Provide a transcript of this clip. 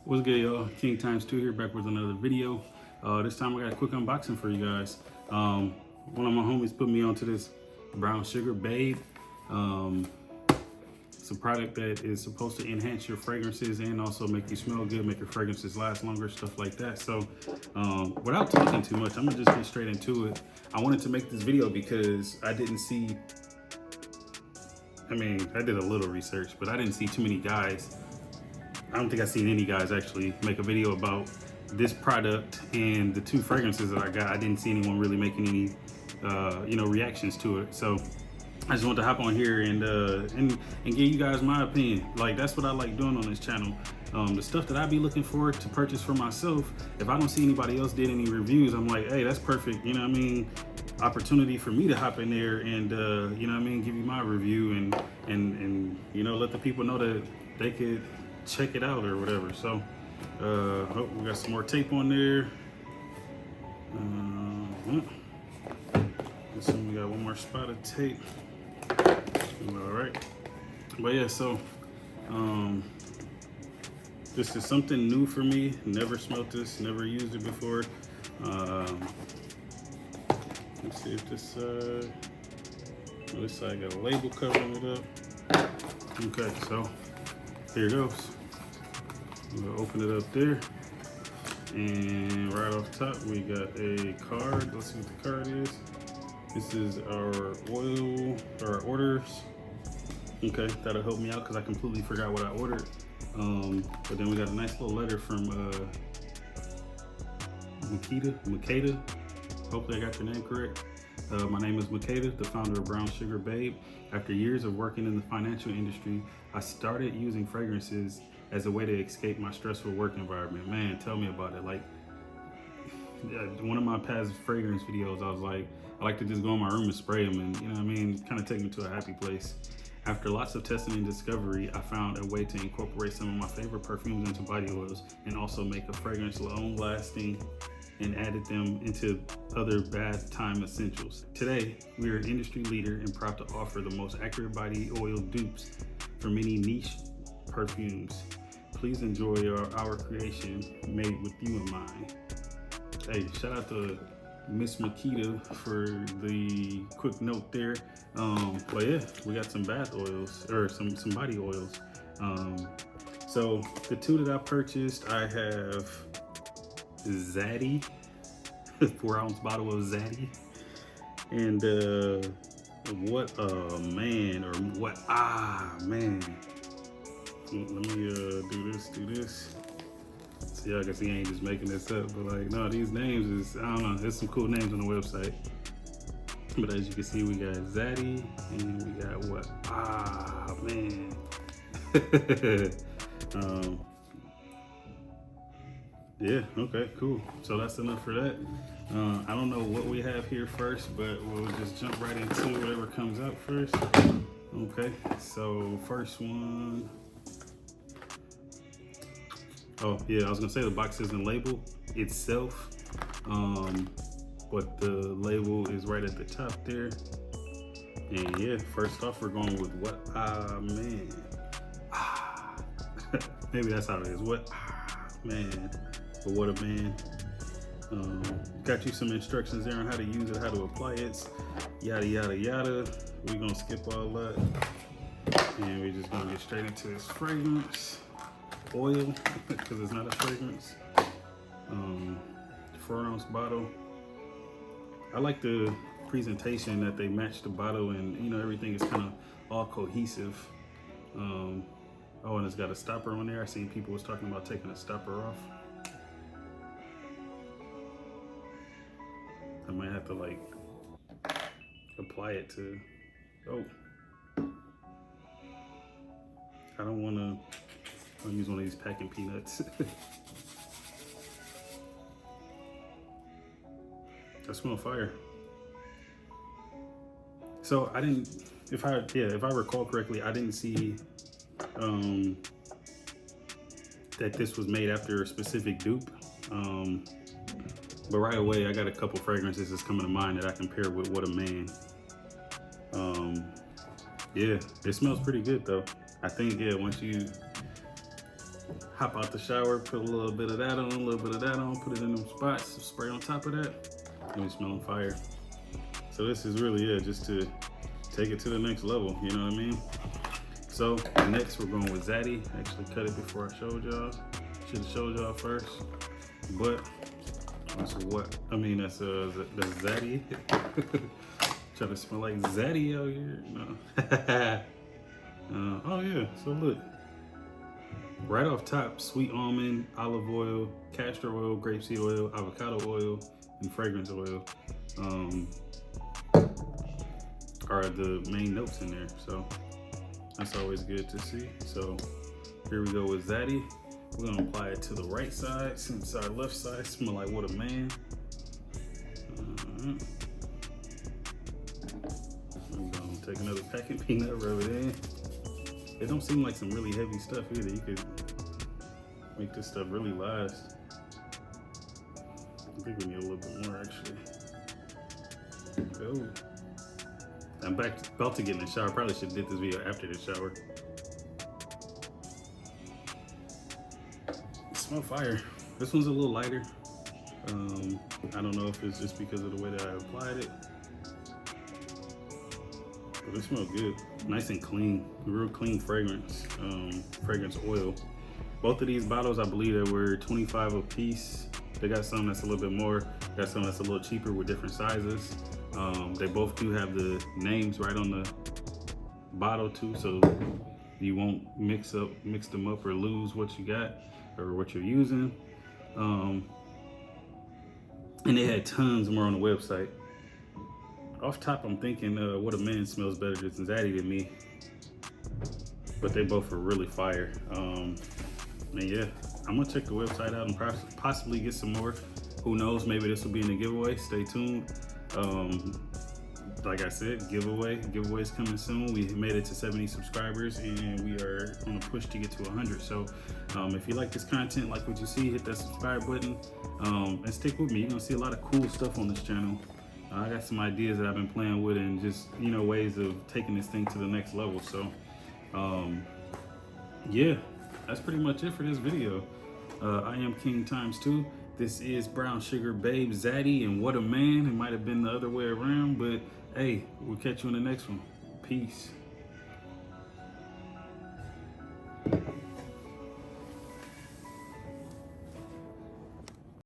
What's good, y'all? King Times 2 here, back with another video. This time I got a quick unboxing for you guys. One of my homies put me onto this brown sugar babe. It's a product that is supposed to enhance your fragrances and also make you smell good, make your fragrances last longer, stuff like that. So without talking too much, I'm gonna just get straight into it. I wanted to make this video because I didn't see, I did a little research, but I didn't see too many guys. I don't think I've seen any guys actually make a video about this product and the two fragrances that I got. I didn't see anyone really making any, reactions to it. So I just wanted to hop on here and give you guys my opinion. Like, that's what I like doing on this channel. The stuff that I be looking for to purchase for myself, if I don't see anybody else did any reviews, I'm like, hey, that's perfect. You know what I mean? Opportunity for me to hop in there and, give you my review and let the people know that they could check it out or whatever. So we got some more tape on there. So we got one more spot of tape. All right, but yeah, so this is something new for me. Never smelled this, never used it before. Let's see if this side got a label covering it up. Okay, so here it goes. We'll open it up there. And right off the top, we got a card. Let's see what the card is. This is our oil, our orders. Okay, that'll help me out because I completely forgot what I ordered. But then we got a nice little letter from Makeda. Hopefully I got your name correct. My name is Makeda, the founder of Brown Sugar Babe. After years of working in the financial industry, I started using fragrances as a way to escape my stressful work environment. Man, tell me about it. Like, one of my past fragrance videos, I was like, I like to just go in my room and spray them and, kind of take me to a happy place. After lots of testing and discovery, I found a way to incorporate some of my favorite perfumes into body oils and also make a fragrance long lasting and added them into other bath time essentials. Today, we are an industry leader and proud to offer the most accurate body oil dupes for many niche perfumes. Please enjoy our creation made with you in mind. Hey, shout out to Miss Makeda for the quick note there. But yeah, we got some bath oils, or some body oils. So the two that I purchased, I have Zaddy, 4-ounce bottle of Zaddy, and what a man, or what man. Let me do this. See, I guess he ain't just making this up, but like, no, these names is, I don't know, there's some cool names on the website. But as you can see, we got Zaddy, and we got what? Man. Yeah, okay, cool. So that's enough for that. I don't know what we have here first, but we'll just jump right into whatever comes out first. Okay, so first one. Oh yeah, I was gonna say the box isn't labeled itself, but the label is right at the top there. And yeah, first off, we're going with what? Man. Maybe that's how it is. What? Man. But what a man. Got you some instructions there on how to use it, how to apply it, yada yada yada. We're gonna skip all that, and we're just gonna get straight into this fragrance oil because it's not a fragrance. 4-ounce bottle. I like the presentation that they match the bottle, and everything is kind of all cohesive. Oh, and it's got a stopper on there. I seen people was talking about taking a stopper off. I might have to like apply it to, I don't want to, I'll use one of these packing peanuts. That smells fire. So I didn't, if I recall correctly, I didn't see that this was made after a specific dupe. But right away, I got a couple fragrances that's coming to mind that I can pair with What a Man. Yeah, it smells pretty good though. I think, yeah, once you hop out the shower, put a little bit of that on, a little bit of that on, put it in them spots, spray on top of that, and we smelling fire. So this is really it, just to take it to the next level, you know what I mean? So next we're going with Zaddy. Actually cut it before I showed y'all. Should have showed y'all first, but that's Zaddy. Try to smell like Zaddy out here. No. Oh yeah, so look. Right off top, sweet almond, olive oil, castor oil, grapeseed oil, avocado oil, and fragrance oil are the main notes in there. So that's always good to see. So here we go with Zaddy. We're gonna apply it to the right side since our left side smell like what a man. I'm gonna take another packing peanut, rub it in. It don't seem like some really heavy stuff either. You could make this stuff really last. I think we need a little bit more actually. Oh. I'm about to get in the shower. Probably should have did this video after the shower. Smell fire. This one's a little lighter. I don't know if it's just because of the way that I applied it. But it smells good. Nice and clean. Real clean fragrance. Fragrance oil. Both of these bottles, I believe they were 25 a piece. They got some that's a little bit more. Got some that's a little cheaper with different sizes. They both do have the names right on the bottle too, so you won't mix them up or lose what you got or what you're using. And they had tons more on the website. Off top, I'm thinking What a Man smells better than Zaddy to me, but they both are really fire. And yeah, I'm gonna check the website out and possibly get some more. Who knows, maybe this will be in the giveaway. Stay tuned. Like I said, giveaways coming soon. We made it to 70 subscribers and we are on a push to get to 100. So if you like this content, like what you see, hit that subscribe button and stick with me. You're gonna see a lot of cool stuff on this channel. I got some ideas that I've been playing with and just, you know, ways of taking this thing to the next level. So yeah, that's pretty much it for this video. I am King ×2. This is Brown Sugar Babe Zaddy, and what a man. It might have been the other way around, but hey, we'll catch you in the next one. Peace.